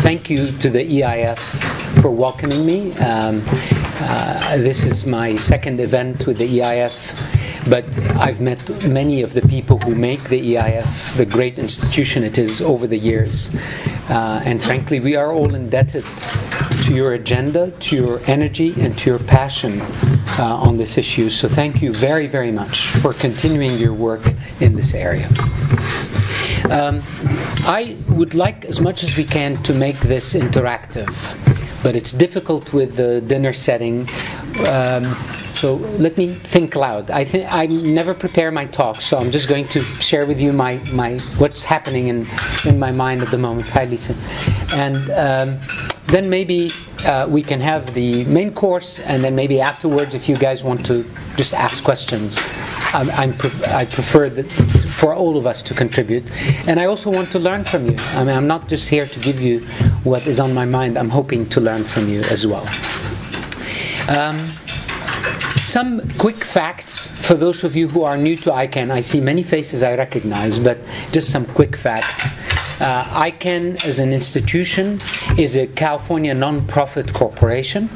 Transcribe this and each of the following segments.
thank you to the EIF for welcoming me. This is my second event with the EIF, but I've met many of the people who make the EIF the great institution it is over the years. And frankly, we are all indebted to your agenda, to your energy, and to your passion on this issue. So thank you very, very much for continuing your work in this area. I would like, as much as we can, to make this interactive, but it's difficult with the dinner setting. So let me think loud. I never prepare my talk, so I'm just going to share with you my what's happening in my mind at the moment. Hi, Lisa. And then maybe we can have the main course, and then maybe afterwards, if you guys want to just ask questions. I prefer that for all of us to contribute. And I also want to learn from you. I mean, I'm not just here to give you what is on my mind. I'm hoping to learn from you as well. Some quick facts for those of you who are new to ICANN. I see many faces I recognize, but just some quick facts. ICANN as an institution is a California non-profit corporation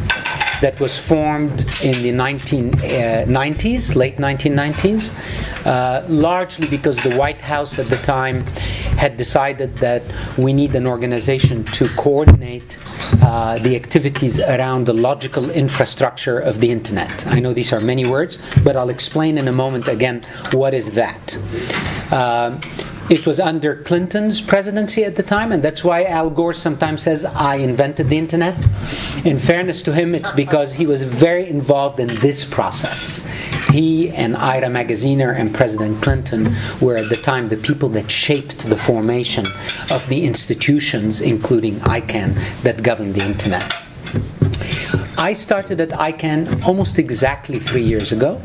that was formed in the 1990s, late 1990s, largely because the White House at the time had decided that we need an organization to coordinate the activities around the logical infrastructure of the Internet. I know these are many words, but I'll explain in a moment again what is that. It was under Clinton's presidency at the time, and that's why Al Gore sometimes says, I invented the Internet. In fairness to him, it's because he was very involved in this process. He and Ira Magaziner and President Clinton were at the time the people that shaped the formation of the institutions, including ICANN, that govern the Internet. I started at ICANN almost exactly 3 years ago.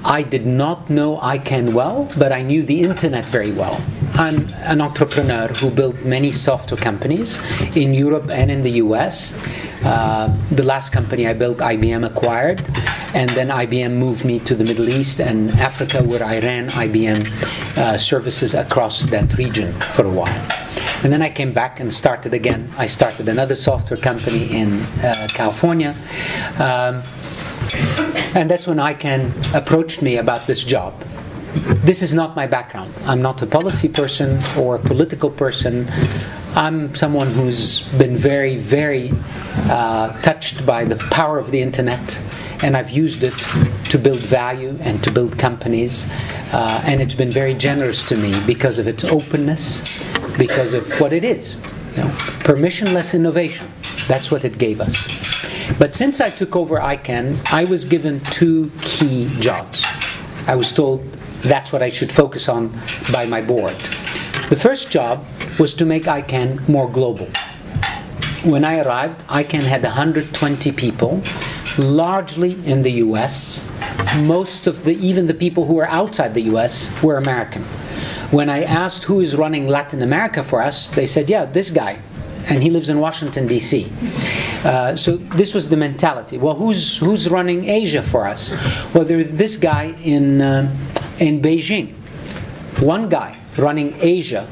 I did not know ICANN well, but I knew the Internet very well. I'm an entrepreneur who built many software companies in Europe and in the US. The last company I built, IBM acquired, and then IBM moved me to the Middle East and Africa, where I ran IBM services across that region for a while. And then I came back and started again. I started another software company in California. And that's when ICANN approached me about this job. This is not my background. I'm not a policy person or a political person. I'm someone who's been very, very touched by the power of the Internet, and I've used it to build value and to build companies. And it's been very generous to me because of its openness, because of what it is. You know, permissionless innovation. That's what it gave us. But since I took over ICANN, I was given two key jobs. I was told that's what I should focus on by my board. The first job was to make ICANN more global. When I arrived, ICANN had 120 people, largely in the US. Most of even the people who were outside the US were American. When I asked who is running Latin America for us, they said, yeah, this guy. And he lives in Washington, D.C. So this was the mentality. Well, who's running Asia for us? Well, there's this guy in Beijing. One guy running Asia,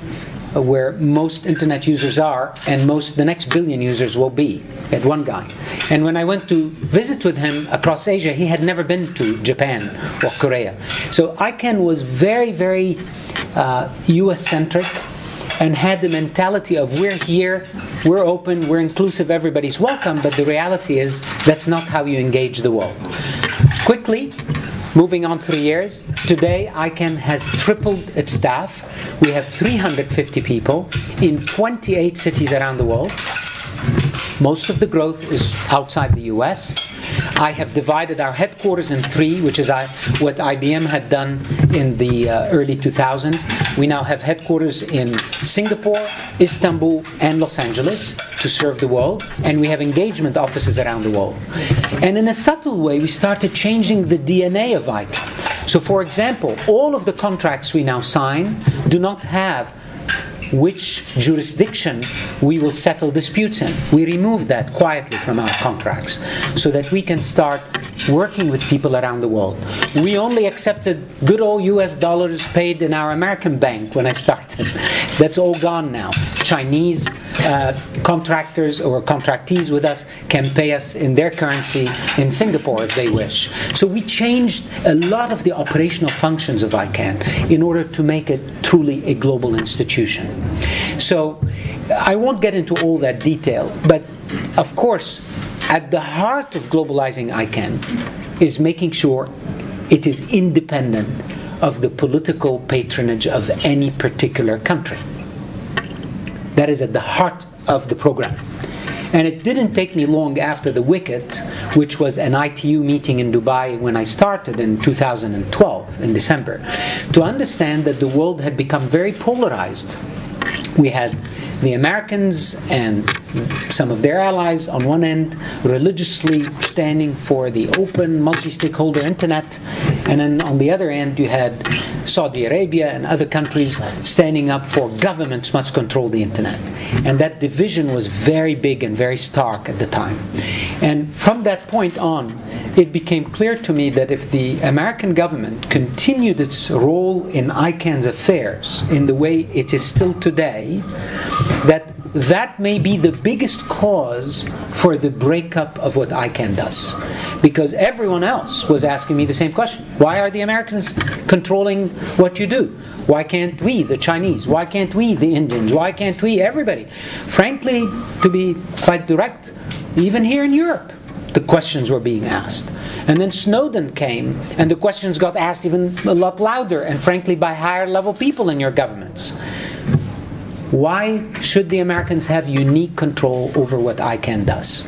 where most Internet users are, and the next billion users will be, at one guy. And when I went to visit with him across Asia, he had never been to Japan or Korea. So ICANN was very, very US-centric, and had the mentality of we're here, we're open, we're inclusive, everybody's welcome, but the reality is that's not how you engage the world. Quickly, moving on 3 years, today ICANN has tripled its staff. We have 350 people in 28 cities around the world. Most of the growth is outside the US. I have divided our headquarters in three, which is what IBM had done in the early 2000s. We now have headquarters in Singapore, Istanbul, and Los Angeles to serve the world, and we have engagement offices around the world. And in a subtle way, we started changing the DNA of ICANN. So, for example, all of the contracts we now sign do not have which jurisdiction we will settle disputes in. We removed that quietly from our contracts so that we can start working with people around the world. We only accepted good old US dollars paid in our American bank when I started. That's all gone now. Chinese contractors or contractees with us can pay us in their currency in Singapore if they wish. So we changed a lot of the operational functions of ICANN in order to make it truly a global institution. So I won't get into all that detail, but of course, at the heart of globalizing ICANN is making sure it is independent of the political patronage of any particular country. That is at the heart of the program. And it didn't take me long after the Wicket, which was an ITU meeting in Dubai when I started in 2012, in December, to understand that the world had become very polarized. We had the Americans and some of their allies on one end religiously standing for the open multi-stakeholder internet, and then on the other end you had Saudi Arabia and other countries standing up for governments must control the internet. And that division was very big and very stark at the time. And from that point on, it became clear to me that if the American government continued its role in ICANN's affairs in the way it is still today, that may be the biggest cause for the breakup of what ICANN does. Because everyone else was asking me the same question. Why are the Americans controlling what you do? Why can't we, the Chinese? Why can't we, the Indians? Why can't we, everybody? Frankly, to be quite direct, even here in Europe, the questions were being asked. And then Snowden came, and the questions got asked even a lot louder, and frankly by higher level people in your governments. Why should the Americans have unique control over what ICANN does?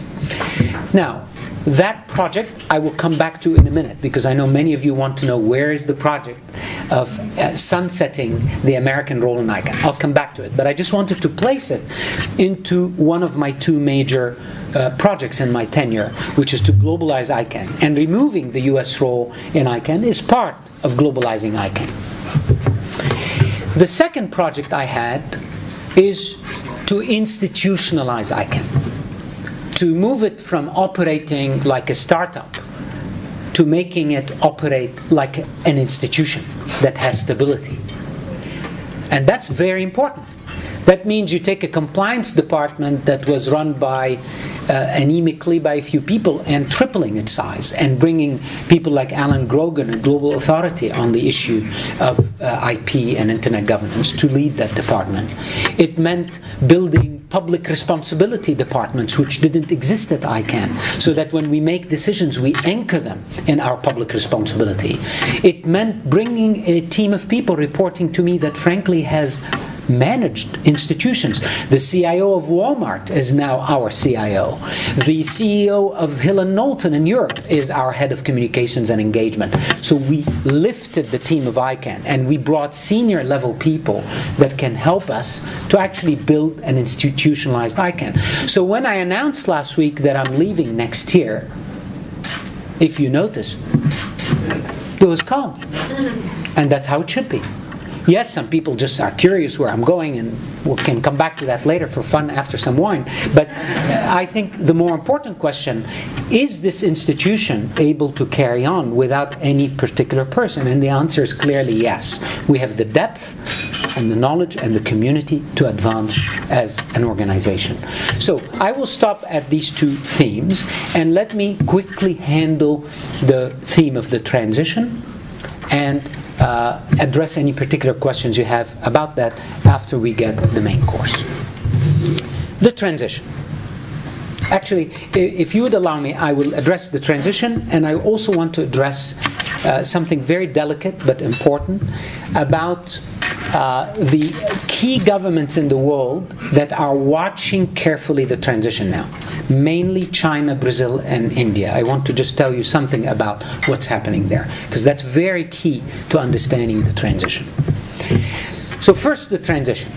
Now, that project I will come back to in a minute, because I know many of you want to know where is the project of sunsetting the American role in ICANN. I'll come back to it, but I just wanted to place it into one of my two major projects in my tenure, which is to globalize ICANN. And removing the US role in ICANN is part of globalizing ICANN. The second project I had is to institutionalize ICANN, to move it from operating like a startup to making it operate like an institution that has stability. And that's very important. That means you take a compliance department that was run by anemically by a few people and tripling its size and bringing people like Alan Grogan, a global authority on the issue of IP and internet governance, to lead that department. It meant building public responsibility departments which didn't exist at ICANN, so that when we make decisions we anchor them in our public responsibility. It meant bringing a team of people reporting to me that frankly has managed institutions. The CIO of Walmart is now our CIO. The CEO of Hill & Knowlton in Europe is our head of communications and engagement. So we lifted the team of ICANN and we brought senior level people that can help us to actually build an institutionalized ICANN. So when I announced last week that I'm leaving next year, if you noticed, it was calm. And that's how it should be. Yes, some people just are curious where I'm going, and we can come back to that later for fun after some wine. But I think the more important question, is this institution able to carry on without any particular person? And the answer is clearly yes. We have the depth and the knowledge and the community to advance as an organization. So I will stop at these two themes, and let me quickly handle the theme of the transition and address any particular questions you have about that after we get the main course. The transition. Actually, if you would allow me, I will address the transition, and I also want to address something very delicate but important about the key governments in the world that are watching carefully the transition now. Mainly China, Brazil, and India. I want to just tell you something about what's happening there, because that's very key to understanding the transition. So first, the transition.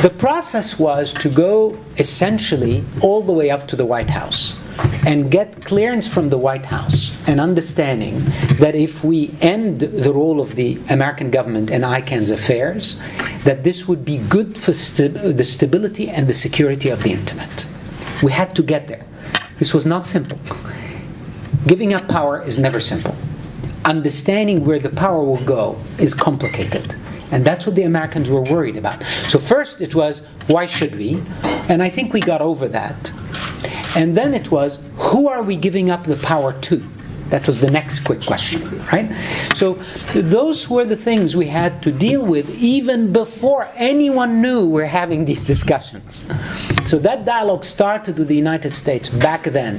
The process was to go essentially all the way up to the White House and get clearance from the White House, and understanding that if we end the role of the American government in ICANN's affairs, that this would be good for the stability and the security of the internet. We had to get there. This was not simple. Giving up power is never simple. Understanding where the power will go is complicated. And that's what the Americans were worried about. So first it was, why should we? And I think we got over that. And then it was, who are we giving up the power to? That was the next quick question, right? So those were the things we had to deal with even before anyone knew we're having these discussions. So that dialogue started with the United States back then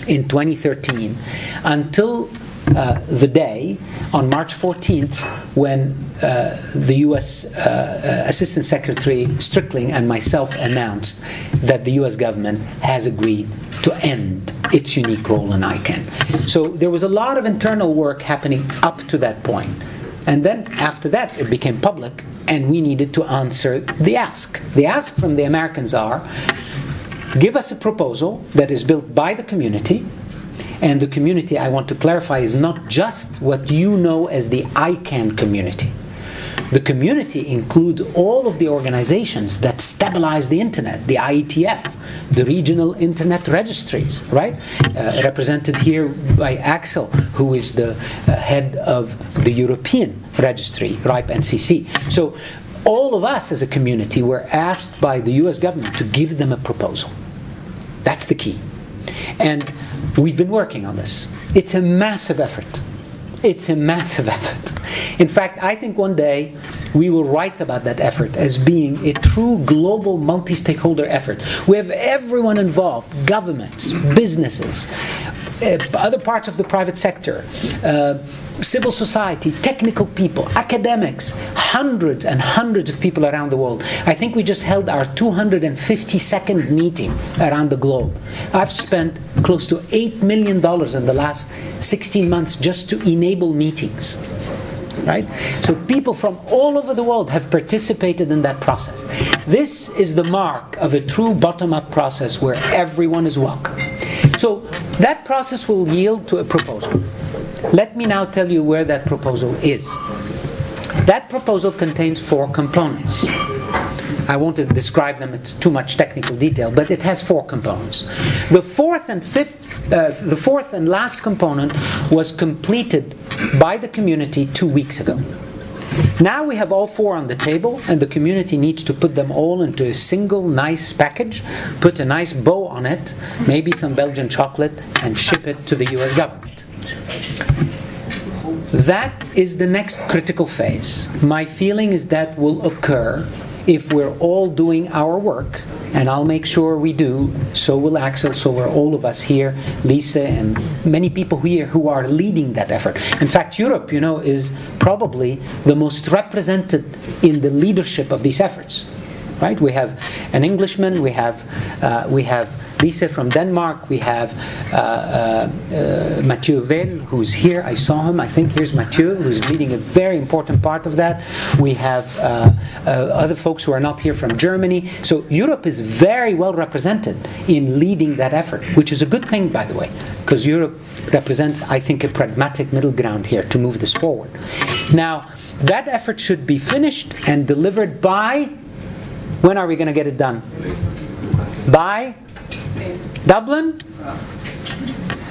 in 2013 until the day on March 14th when the U.S. Assistant Secretary Strickling and myself announced that the U.S. government has agreed to end its unique role in ICANN. So there was a lot of internal work happening up to that point. And then after that it became public and we needed to answer the ask. The ask from the Americans are, give us a proposal that is built by the community. And the community, I want to clarify, is not just what you know as the ICANN community. The community includes all of the organizations that stabilize the internet, the IETF, the regional internet registries, right? Represented here by Axel, who is the head of the European registry, RIPE NCC. So all of us as a community were asked by the US government to give them a proposal. That's the key. And we've been working on this. It's a massive effort. It's a massive effort. In fact, I think one day we will write about that effort as being a true global multi-stakeholder effort. We have everyone involved, governments, businesses, other parts of the private sector, civil society, technical people, academics, hundreds and hundreds of people around the world. I think we just held our 252nd meeting around the globe. I've spent close to $8 million in the last 16 months just to enable meetings. Right? So people from all over the world have participated in that process. This is the mark of a true bottom-up process where everyone is welcome. So that process will yield to a proposal. Let me now tell you where that proposal is. That proposal contains 4 components. I won't describe them, it's too much technical detail, but it has 4 components. The fourth and last component was completed by the community 2 weeks ago. Now we have all 4 on the table, and the community needs to put them all into a single nice package, put a nice bow on it, maybe some Belgian chocolate, and ship it to the US government. That is the next critical phase. My feeling is that will occur if we're all doing our work, and I'll make sure we do, so will Axel, so will all of us here, Lisa, and many people here who are leading that effort. In fact, Europe, you know, is probably the most represented in the leadership of these efforts. Right? We have an Englishman, we have Lisa from Denmark, we have Mathieu Vell, who's here. I saw him, I think here's Mathieu, who's leading a very important part of that. We have other folks who are not here from Germany. So Europe is very well represented in leading that effort, which is a good thing, by the way, because Europe represents, I think, a pragmatic middle ground here to move this forward. Now, that effort should be finished and delivered by... When are we going to get it done? By Dublin?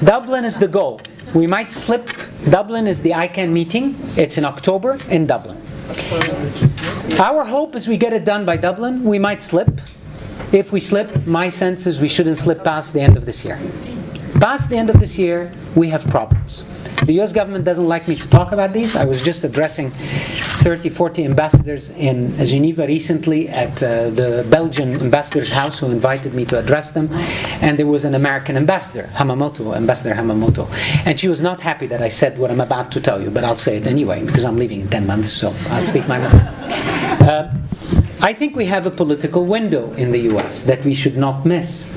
Dublin is the goal. We might slip. Dublin is the ICANN meeting. It's in October in Dublin. Our hope is we get it done by Dublin. We might slip. If we slip, my sense is we shouldn't slip past the end of this year. Past the end of this year, we have problems. The US government doesn't like me to talk about these. I was just addressing 30, 40 ambassadors in Geneva recently at the Belgian ambassador's house who invited me to address them. And there was an American ambassador, Ambassador Hamamoto. And she was not happy that I said what I'm about to tell you, but I'll say it anyway because I'm leaving in 10 months, so I'll speak my mind. I think we have a political window in the US that we should not miss.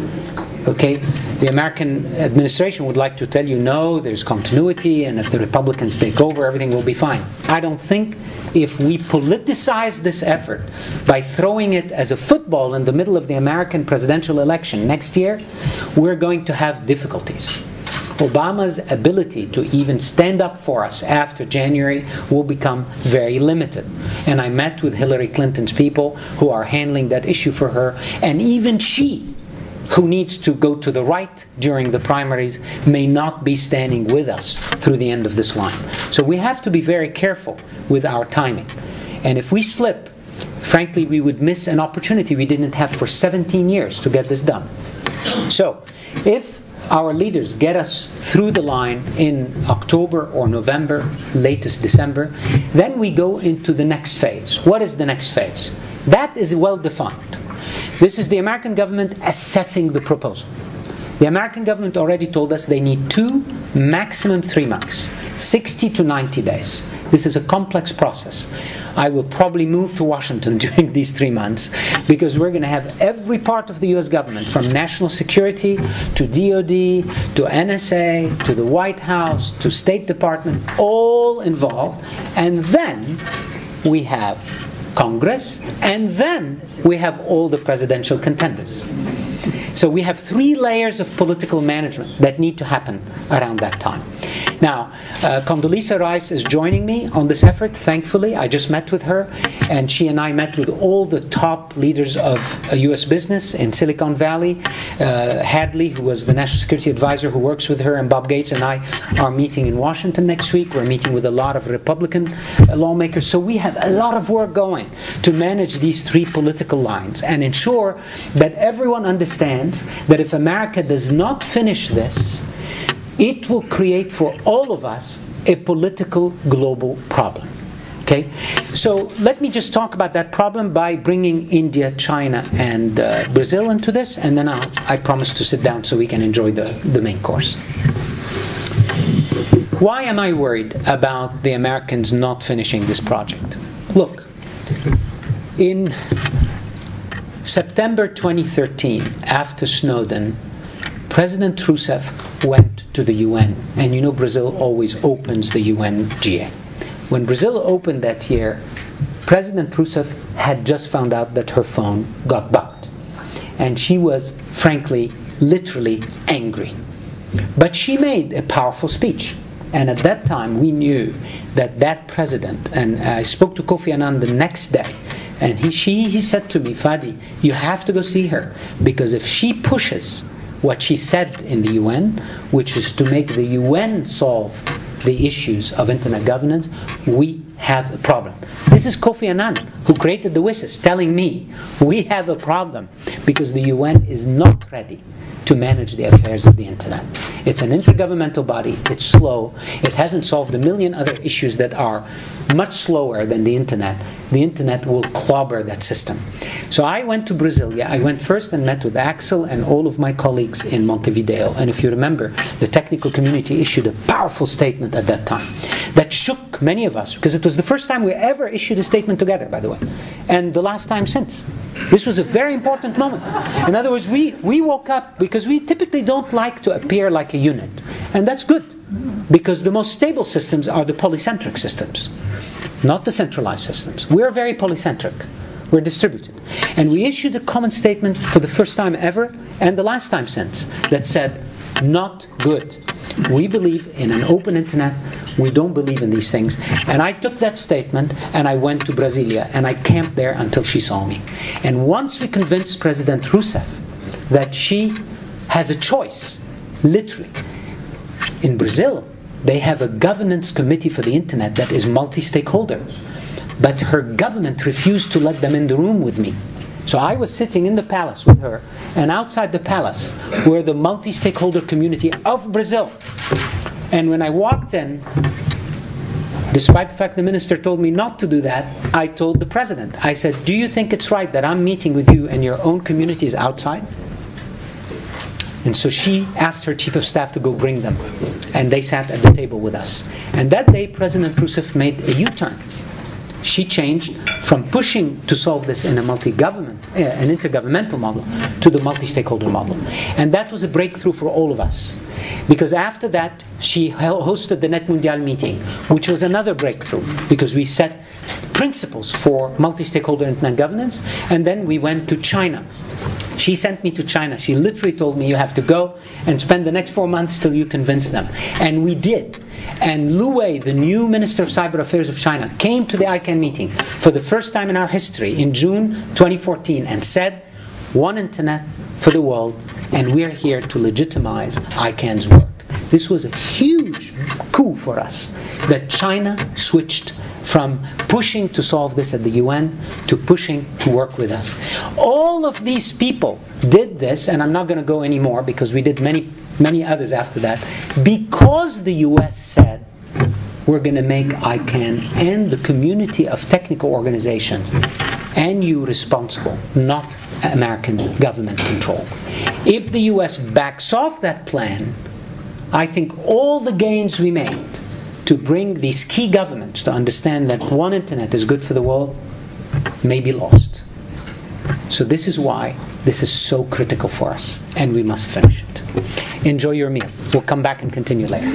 Okay, the American administration would like to tell you, no, there's continuity, and if the Republicans take over, everything will be fine. I don't think if we politicize this effort by throwing it as a football in the middle of the American presidential election next year, we're going to have difficulties. Obama's ability to even stand up for us after January will become very limited. And I met with Hillary Clinton's people who are handling that issue for her, and even she who needs to go to the right during the primaries may not be standing with us through the end of this line. So we have to be very careful with our timing. And if we slip, frankly, we would miss an opportunity we didn't have for 17 years to get this done. So, if our leaders get us through the line in October or November, latest December, then we go into the next phase. What is the next phase? That is well defined. This is the American government assessing the proposal. The American government already told us they need 2, maximum 3 months, 60 to 90 days. This is a complex process. I will probably move to Washington during these 3 months because we're going to have every part of the US government, from national security to DOD to NSA to the White House to State Department, all involved. And then we have Congress, and then we have all the presidential contenders. So we have 3 layers of political management that need to happen around that time. Now, Condoleezza Rice is joining me on this effort, thankfully. I just met with her, and she and I met with all the top leaders of U.S. business in Silicon Valley. Hadley, who was the National Security Advisor who works with her, and Bob Gates and I are meeting in Washington next week. We're meeting with a lot of Republican lawmakers. So we have a lot of work going to manage these 3 political lines and ensure that everyone understands that if America does not finish this, it will create for all of us a political global problem. Okay? So let me just talk about that problem by bringing India, China, and Brazil into this, and then I promise to sit down so we can enjoy the main course. Why am I worried about the Americans not finishing this project? Look, in September 2013, after Snowden, President Rousseff went to the UN, and you know Brazil always opens the UN GA. When Brazil opened that year, President Rousseff had just found out that her phone got bugged. And she was, frankly, literally angry. But she made a powerful speech. And at that time, we knew that that president, and I spoke to Kofi Annan the next day, and he said to me, Fadi, you have to go see her, because if she pushes what she said in the UN, which is to make the UN solve the issues of internet governance, we have a problem. This is Kofi Annan, who created the WSIS, telling me we have a problem because the UN is not ready to manage the affairs of the internet. It's an intergovernmental body, it's slow, it hasn't solved a million other issues that are much slower than the internet. The internet will clobber that system. So I went to Brasilia. I went first and met with Axel and all of my colleagues in Montevideo. And if you remember, the technical community issued a powerful statement at that time that shook many of us, because it was the first time we ever issued a statement together, by the way, and the last time since. This was a very important moment. In other words, we woke up because we typically don't like to appear like a unit. And that's good, because the most stable systems are the polycentric systems, not the centralized systems. We're very polycentric. We're distributed. And we issued a common statement for the first time ever, and the last time since, that said, not good. We believe in an open internet. We don't believe in these things. And I took that statement and I went to Brasilia and I camped there until she saw me. And once we convinced President Rousseff that she has a choice, literally, in Brazil, they have a governance committee for the internet that is multi-stakeholder. But her government refused to let them in the room with me. So I was sitting in the palace with her, and outside the palace were the multi-stakeholder community of Brazil. And when I walked in, despite the fact the minister told me not to do that, I told the president, I said, do you think it's right that I'm meeting with you and your own community is outside? And so she asked her chief of staff to go bring them. And they sat at the table with us. And that day, President Rousseff made a U-turn. She changed from pushing to solve this in a an intergovernmental model, to the multi-stakeholder model. And that was a breakthrough for all of us. Because after that, she hosted the Net Mundial meeting, which was another breakthrough, because we set principles for multi-stakeholder internet governance, and then we went to China. She sent me to China. She literally told me, you have to go and spend the next 4 months till you convince them. And we did. And Lu Wei, the new Minister of Cyber Affairs of China, came to the ICANN meeting for the first time in our history in June 2014 and said, one internet for the world, and we're here to legitimize ICANN's work. This was a huge coup for us, that China switched from pushing to solve this at the UN to pushing to work with us. All of these people did this, and I'm not going to go any more because we did many others after that, because the US said, we're going to make ICANN and the community of technical organizations and you responsible, not American government control. If the US backs off that plan, I think all the gains we made to bring these key governments to understand that one internet is good for the world may be lost. So this is why this is so critical for us, and we must finish it. Enjoy your meal. We'll come back and continue later.